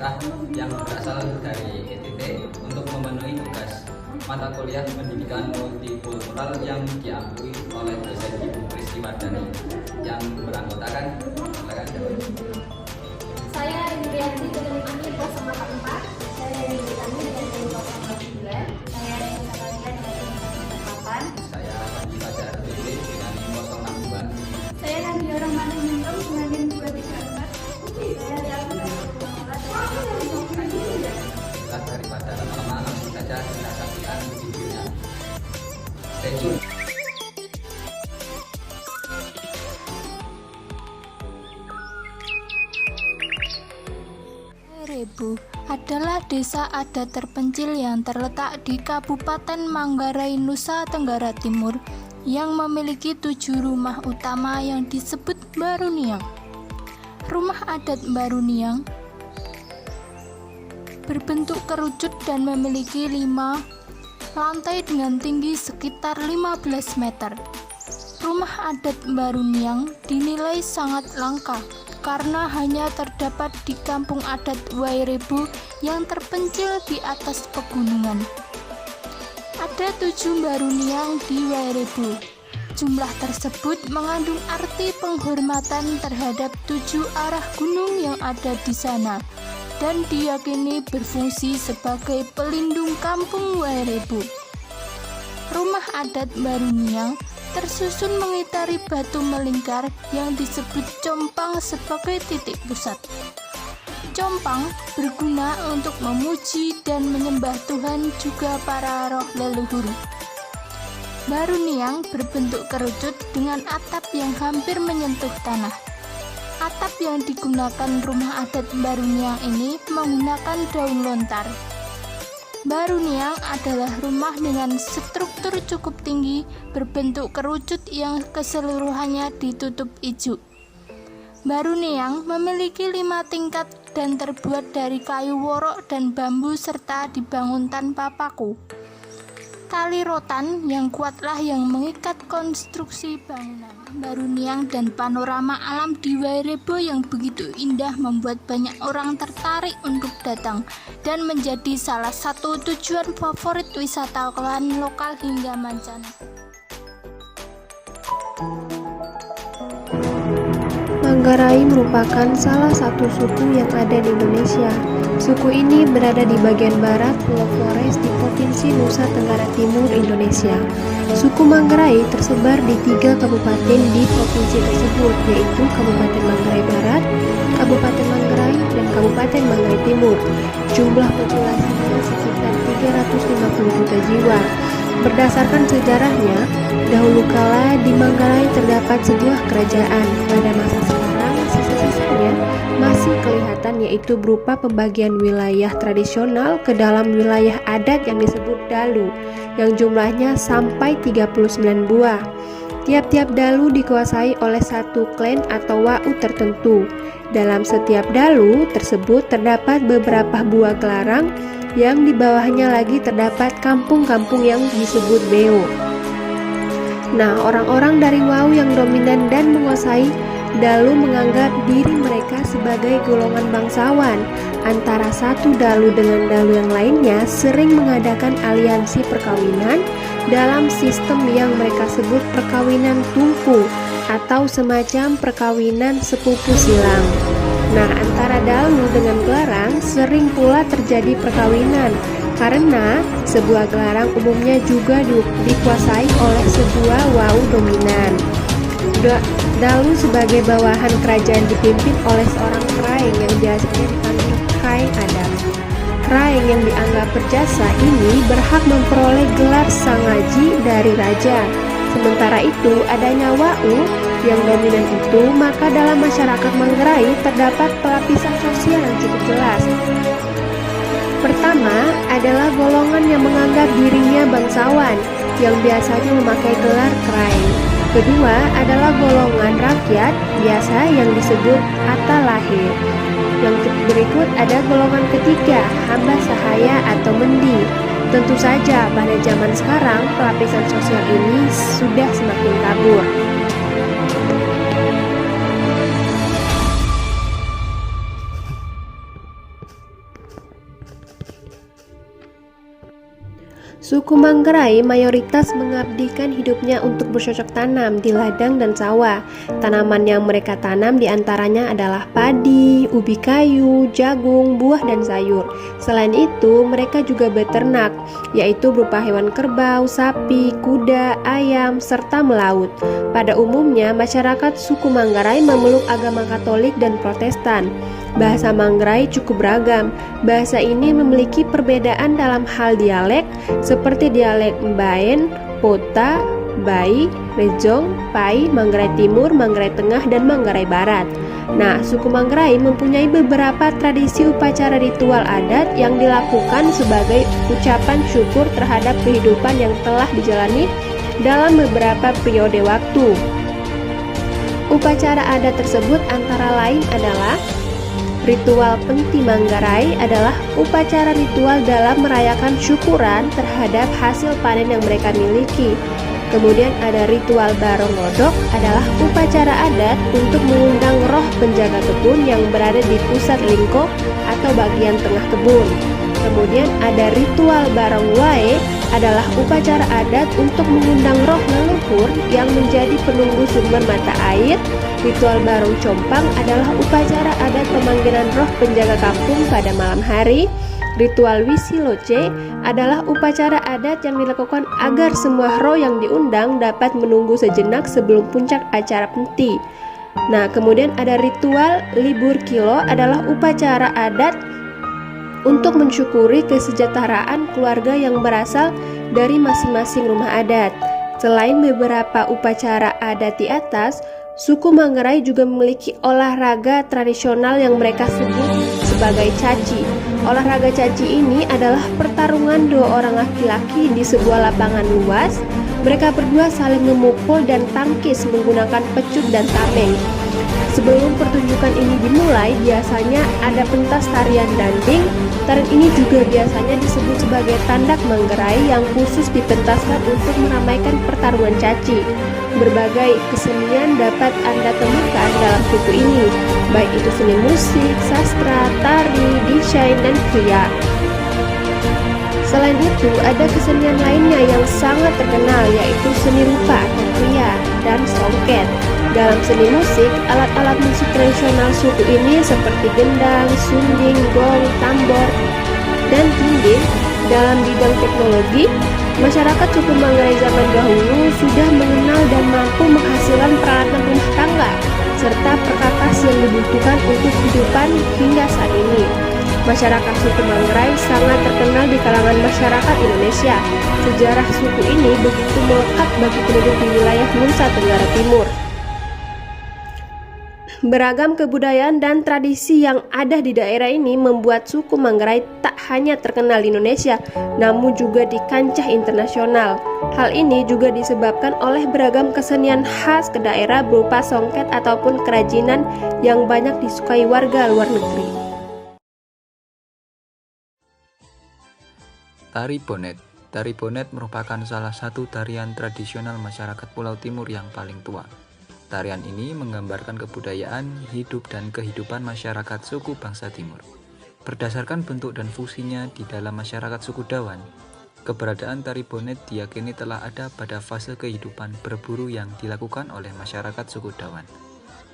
daerah yang berasal dari NTT untuk memenuhi tugas mata kuliah pendidikan multikultural yang diakui oleh dosen Ibu Kristiwardani yang beranggotakan. Saya Indrianti dengan NIM 044. Saya Indrianti dengan NIM 049. Saya Reza Kalian dengan NIM 048. Saya Fadli Fajar BB dengan NIM 062. Saya Nadia Rahmana Mintom dengan NIM 234. Saya David Daripada lama-lama langsung saja kita saksikan videonya. Stay tune. Rebu adalah desa adat terpencil yang terletak di Kabupaten Manggarai, Nusa Tenggara Timur yang memiliki 7 rumah utama yang disebut Baruniang. Rumah adat Baruniang berbentuk kerucut dan memiliki 5 lantai dengan tinggi sekitar 15 meter. Rumah adat Baruniang dinilai sangat langka karena hanya terdapat di kampung adat Wairebo yang terpencil di atas pegunungan. Ada 7 Baruniang di Wairebo. Jumlah tersebut mengandung arti penghormatan terhadap 7 arah gunung yang ada di sana dan diyakini berfungsi sebagai pelindung kampung Wairebo. Rumah adat Baruniang tersusun mengitari batu melingkar yang disebut compang sebagai titik pusat. Compang berguna untuk memuji dan menyembah Tuhan juga para roh leluhur. Baruniang berbentuk kerucut dengan atap yang hampir menyentuh tanah. Atap yang digunakan rumah adat Baruniang ini menggunakan daun lontar. Baruniang adalah rumah dengan struktur cukup tinggi berbentuk kerucut yang keseluruhannya ditutup ijuk. Baruniang memiliki 5 tingkat dan terbuat dari kayu worok dan bambu serta dibangun tanpa paku. Tali rotan yang kuatlah yang mengikat konstruksi bangunan. Baruniang dan panorama alam di Wairebo yang begitu indah membuat banyak orang tertarik untuk datang dan menjadi salah satu tujuan favorit wisatawan lokal hingga mancanegara. Manggarai merupakan salah satu suku yang ada di Indonesia. Suku ini berada di bagian barat Pulau Flores di Provinsi Nusa Tenggara Timur, Indonesia. Suku Manggarai tersebar di 3 kabupaten di provinsi tersebut, yaitu Kabupaten Manggarai Barat, Kabupaten Manggarai, dan Kabupaten Manggarai Timur. Jumlah populasinya sekitar 350 juta jiwa. Berdasarkan sejarahnya, dahulu kala di Manggarai terdapat sebuah kerajaan. Pada masa sekarang, sisa-sisanya masih kelihatan, yaitu berupa pembagian wilayah tradisional ke dalam wilayah adat yang disebut dalu, yang jumlahnya sampai 39 buah. Tiap-tiap dalu dikuasai oleh satu klan atau wau tertentu. Dalam setiap dalu tersebut terdapat beberapa buah gelarang, yang di bawahnya lagi terdapat kampung-kampung yang disebut beo. Nah, orang-orang dari wau yang dominan dan menguasai dalu menganggap diri mereka sebagai golongan bangsawan. Antara satu dalu dengan dalu yang lainnya sering mengadakan aliansi perkawinan dalam sistem yang mereka sebut perkawinan tungku atau semacam perkawinan sepupu silang. Nah, antara dalu dengan gelarang sering pula terjadi perkawinan karena sebuah gelarang umumnya juga dikuasai oleh sebuah wau dominan. Dalu sebagai bawahan kerajaan dipimpin oleh seorang kraeng yang biasanya dipanggil kraeng adat. Kraeng yang dianggap berjasa ini berhak memperoleh gelar sangaji dari raja. Sementara itu, adanya wau yang dominan itu, maka dalam masyarakat Manggarai terdapat pelapisan sosial yang cukup jelas. Pertama adalah golongan yang menganggap dirinya bangsawan, yang biasanya memakai gelar kraeng. Kedua adalah golongan rakyat biasa yang disebut atalahe. Yang berikut ada golongan ketiga, hamba sahaya atau mendi. Tentu saja pada zaman sekarang pelapisan sosial ini sudah semakin kabur. Suku Manggarai mayoritas mengabdikan hidupnya untuk bercocok tanam di ladang dan sawah. Tanaman yang mereka tanam diantaranya adalah padi, ubi kayu, jagung, buah, dan sayur. Selain itu, mereka juga beternak, yaitu berupa hewan kerbau, sapi, kuda, ayam, serta melaut. Pada umumnya, masyarakat suku Manggarai memeluk agama Katolik dan Protestan. Bahasa Manggarai cukup beragam. Bahasa ini memiliki perbedaan dalam hal dialek, seperti dialek Mbaen, Pota, Bai, Rejong, Pai, Manggarai Timur, Manggarai Tengah, dan Manggarai Barat. Nah, suku Manggarai mempunyai beberapa tradisi upacara ritual adat yang dilakukan sebagai ucapan syukur terhadap kehidupan yang telah dijalani dalam beberapa periode waktu. Upacara adat tersebut antara lain adalah ritual Penti Manggarai adalah upacara ritual dalam merayakan syukuran terhadap hasil panen yang mereka miliki. Kemudian ada ritual Barong Ngodok adalah upacara adat untuk mengundang roh penjaga kebun yang berada di pusat lingko atau bagian tengah kebun. Kemudian ada ritual Barong Wae adalah upacara adat untuk mengundang roh leluhur yang menjadi penunggu sumber mata air. Ritual Barong Compang adalah upacara adat pemanggilan roh penjaga kampung pada malam hari. Ritual Wisiloce adalah upacara adat yang dilakukan agar semua roh yang diundang dapat menunggu sejenak sebelum puncak acara penti. Nah, kemudian ada ritual Libur Kilo adalah upacara adat untuk mensyukuri kesejahteraan keluarga yang berasal dari masing-masing rumah adat. Selain beberapa upacara adat di atas, suku Manggarai juga memiliki olahraga tradisional yang mereka sebut sebagai caci. Olahraga caci ini adalah pertarungan dua orang laki-laki di sebuah lapangan luas. Mereka berdua saling memukul dan tangkis menggunakan pecut dan tameng. Sebelum pertunjukan ini dimulai, biasanya ada pentas tarian danding. Tarian ini juga biasanya disebut sebagai tandak Manggarai yang khusus dipentaskan untuk meramaikan pertarungan caci. Berbagai kesenian dapat Anda temukan dalam suku ini, baik itu seni musik, sastra, tari, desain, dan kriya. Selain itu, ada kesenian lainnya yang sangat terkenal, yaitu seni rupa atau kriya dan songket. Dalam seni musik, alat-alat musik tradisional suku ini seperti gendang, sunding, gong, tambor, dan dinding. Dalam bidang teknologi, masyarakat suku Manggarai zaman dahulu sudah mengenal dan mampu menghasilkan peralatan rumah tangga serta perkakas yang dibutuhkan untuk kehidupan hingga saat ini. Masyarakat suku Manggarai sangat terkenal di kalangan masyarakat Indonesia. Sejarah suku ini begitu melekat bagi penduduk di wilayah Nusa Tenggara Timur. Beragam kebudayaan dan tradisi yang ada di daerah ini membuat suku Manggarai tak hanya terkenal di Indonesia, namun juga di kancah internasional. Hal ini juga disebabkan oleh beragam kesenian khas ke daerah berupa songket ataupun kerajinan yang banyak disukai warga luar negeri. Tari Bonet. Tari Bonet merupakan salah satu tarian tradisional masyarakat Pulau Timur yang paling tua. Tarian ini menggambarkan kebudayaan, hidup, dan kehidupan masyarakat suku bangsa Timur. Berdasarkan bentuk dan fungsinya di dalam masyarakat suku Dawan, keberadaan tari Bonet diyakini telah ada pada fase kehidupan berburu yang dilakukan oleh masyarakat suku Dawan.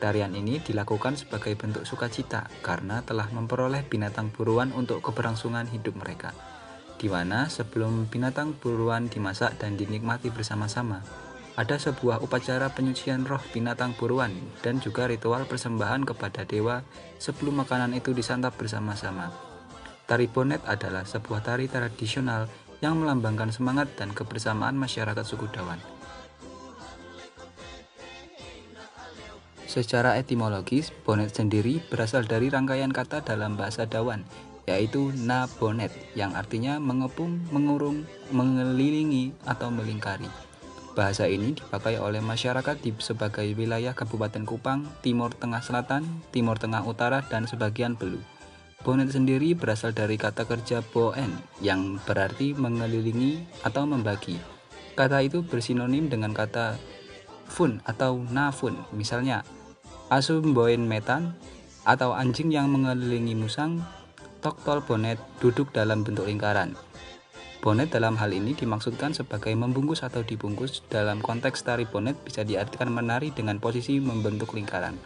Tarian ini dilakukan sebagai bentuk sukacita karena telah memperoleh binatang buruan untuk keberlangsungan hidup mereka, di mana sebelum binatang buruan dimasak dan dinikmati bersama-sama, ada sebuah upacara penyucian roh binatang buruan dan juga ritual persembahan kepada dewa sebelum makanan itu disantap bersama-sama. Tari Bonet adalah sebuah tari tradisional yang melambangkan semangat dan kebersamaan masyarakat suku Dawan. Secara etimologis, Bonet sendiri berasal dari rangkaian kata dalam bahasa Dawan, yaitu na bonet, yang artinya mengepung, mengurung, mengelilingi, atau melingkari. Bahasa ini dipakai oleh masyarakat di sebagai wilayah Kabupaten Kupang, Timur Tengah Selatan, Timur Tengah Utara, dan sebagian Belu. Bonet sendiri berasal dari kata kerja boen yang berarti mengelilingi atau membagi. Kata itu bersinonim dengan kata fun atau nafun, misalnya asu boen metan atau anjing yang mengelilingi musang. Toktol Bonet duduk dalam bentuk lingkaran. Bonet dalam hal ini dimaksudkan sebagai membungkus atau dibungkus. Dalam konteks tari bonet bisa diartikan menari dengan posisi membentuk lingkaran.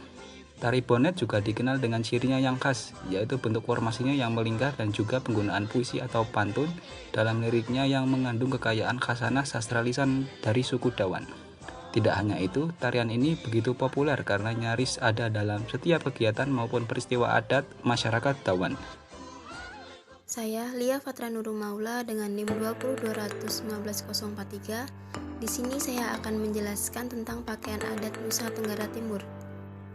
Tari bonet juga dikenal dengan cirinya yang khas, yaitu bentuk formasinya yang melingkar dan juga penggunaan puisi atau pantun dalam liriknya yang mengandung kekayaan khasanah sastra lisan dari suku Dawan. Tidak hanya itu, tarian ini begitu populer karena nyaris ada dalam setiap kegiatan maupun peristiwa adat masyarakat Dawan. Saya Lia Fatra Nurul Maula dengan NIM 201515043. Di sini saya akan menjelaskan tentang pakaian adat Nusa Tenggara Timur.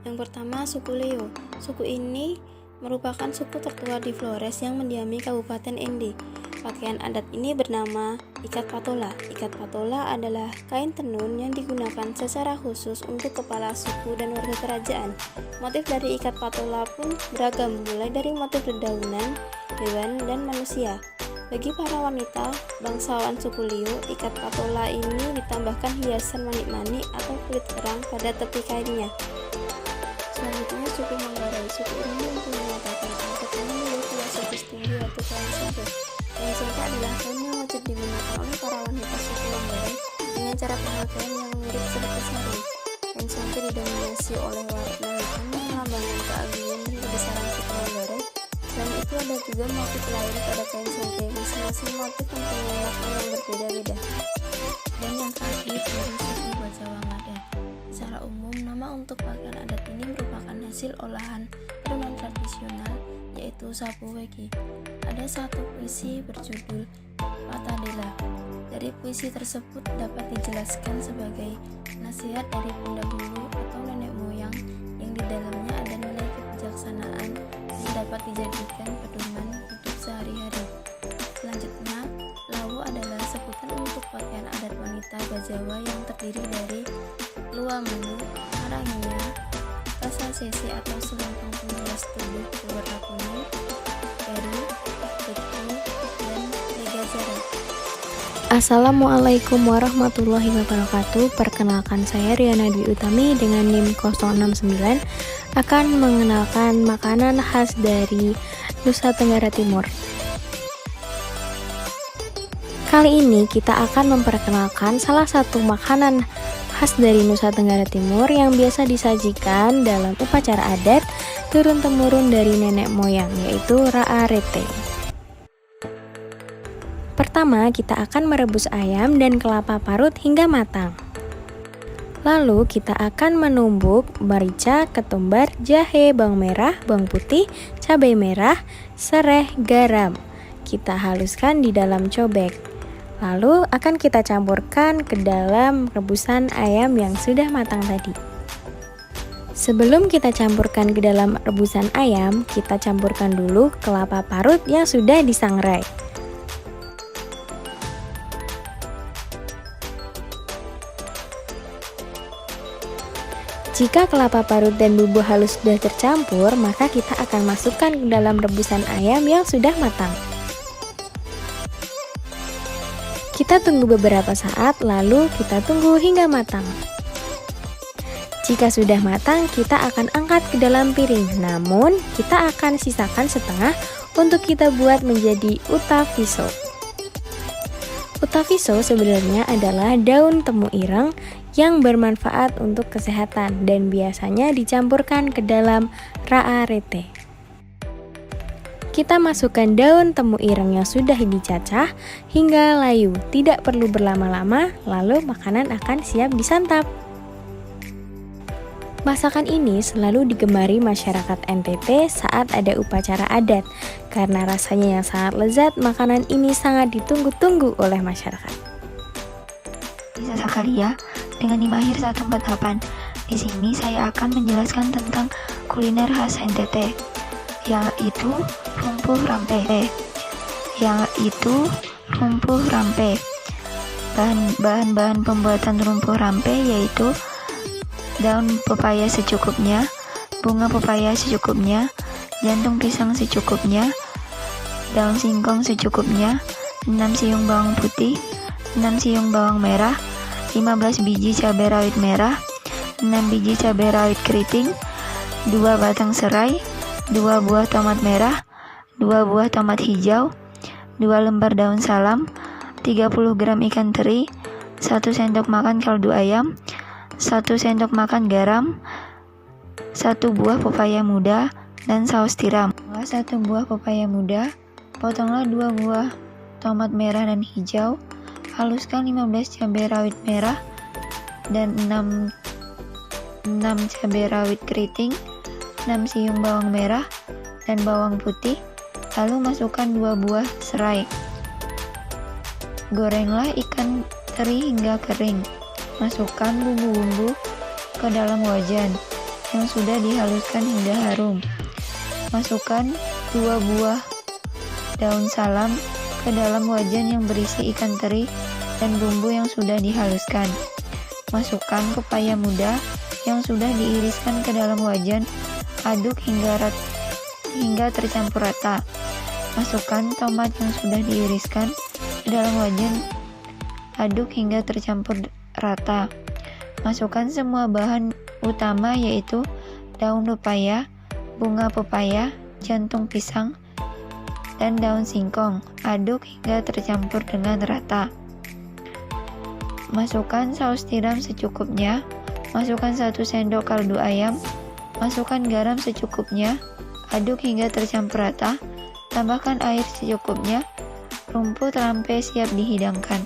Yang pertama, suku Leo. Suku ini merupakan suku tertua di Flores yang mendiami Kabupaten Ende. Pakaian adat ini bernama ikat patola. Ikat patola adalah kain tenun yang digunakan secara khusus untuk kepala suku dan warga kerajaan. Motif dari ikat patola pun beragam, mulai dari motif dedaunan, hewan, dan manusia. Bagi para wanita bangsawan suku Leo, ikat patola ini ditambahkan hiasan manik-manik atau kulit kerang pada tepi kainnya. Selanjutnya, suku Manggarai. Suku ini mempunyai pakaian adat yang memiliki filosofis tinggi yaitu kain singkek. Kain singkek adalah kain yang wajib digunakan oleh para wanita suku Manggarai dengan cara pemakaian yang mirip seperti sarung. Kain singkek didominasi oleh warna hitam yang melambangkan keagungan dan kebesaran suku Manggarai. Selain itu ada juga motif lain pada kain singkek. Masing-masing motif mempunyai makna yang berbeda-beda. Dan yang terakhir dari suku Bajawangada. Secara umum, nama untuk pakaian adat ini merupakan hasil olahan tenunan tradisional, yaitu sapu wegi. Ada satu puisi berjudul Patadela. Dari puisi tersebut dapat dijelaskan sebagai nasihat dari pendahulu atau nenek moyang yang di dalamnya ada nilai kebijaksanaan yang dapat dijadikan pedoman hidup sehari-hari. Selanjutnya, lawu adalah sebutan untuk pakaian adat wanita Bajawa yang terdiri dari luamanu, marangia, tasa sesi atau selempang pengilas tubuh berwarna kuning, keru, kuku, dan legazara. Assalamualaikum warahmatullahi wabarakatuh. Perkenalkan, saya Riana Dwi Utami dengan NIM 069 akan mengenalkan makanan khas dari Nusa Tenggara Timur. Kali ini kita akan memperkenalkan salah satu makanan khas dari Nusa Tenggara Timur yang biasa disajikan dalam upacara adat turun-temurun dari nenek moyang, yaitu ra'arete. Pertama, kita akan merebus ayam dan kelapa parut hingga matang. Lalu kita akan menumbuk merica, ketumbar, jahe, bawang merah, bawang putih, cabai merah, sereh, garam. Kita haluskan di dalam cobek. Lalu akan kita campurkan ke dalam rebusan ayam yang sudah matang tadi. Sebelum kita campurkan ke dalam rebusan ayam, kita campurkan dulu kelapa parut yang sudah disangrai. Jika kelapa parut dan bumbu halus sudah tercampur, maka kita akan masukkan ke dalam rebusan ayam yang sudah matang. Kita tunggu beberapa saat, lalu kita tunggu hingga matang. Jika sudah matang, kita akan angkat ke dalam piring. Namun, kita akan sisakan setengah untuk kita buat menjadi utafiso. Utafiso sebenarnya adalah daun temu ireng yang bermanfaat untuk kesehatan dan biasanya dicampurkan ke dalam ra'arete. Kita masukkan daun temu ireng yang sudah dicacah hingga layu, tidak perlu berlama-lama, lalu makanan akan siap disantap. Masakan ini selalu digemari masyarakat NTT saat ada upacara adat. Karena rasanya yang sangat lezat, makanan ini sangat ditunggu-tunggu oleh masyarakat. Saya Zakaria dengan NIM akhir 148. Di sini saya akan menjelaskan tentang kuliner khas NTT, yaitu rumpuh rampe. Bahan-bahan pembuatan rumpuh rampe yaitu daun pepaya secukupnya, bunga pepaya secukupnya, jantung pisang secukupnya, daun singkong secukupnya, 6 siung bawang putih, 6 siung bawang merah, 15 biji cabai rawit merah, 6 biji cabai rawit keriting, 2 batang serai, 2 buah tomat merah, 2 buah tomat hijau, 2 lembar daun salam, 30 gram ikan teri, 1 sendok makan kaldu ayam, 1 sendok makan garam, 1 buah pepaya muda, dan saus tiram. 1 buah pepaya muda, potonglah 2 buah tomat merah dan hijau, haluskan 15 cabai rawit merah dan 6 cabai rawit keriting, 6 siung bawang merah dan bawang putih, lalu masukkan 2 buah serai. Gorenglah ikan teri hingga kering. Masukkan bumbu-bumbu ke dalam wajan yang sudah dihaluskan hingga harum. Masukkan 2 buah daun salam ke dalam wajan yang berisi ikan teri dan bumbu yang sudah dihaluskan. Masukkan pepaya muda yang sudah diiriskan ke dalam wajan, aduk hingga tercampur rata. Masukkan tomat yang sudah diiriskan ke dalam wajan, aduk hingga tercampur rata. Masukkan semua bahan utama yaitu daun pepaya, bunga pepaya, jantung pisang, dan daun singkong. Aduk hingga tercampur dengan rata. Masukkan saus tiram secukupnya. Masukkan 1 sendok kaldu ayam. Masukkan garam secukupnya. Aduk hingga tercampur rata. Tambahkan air secukupnya. Rumput lampe siap dihidangkan.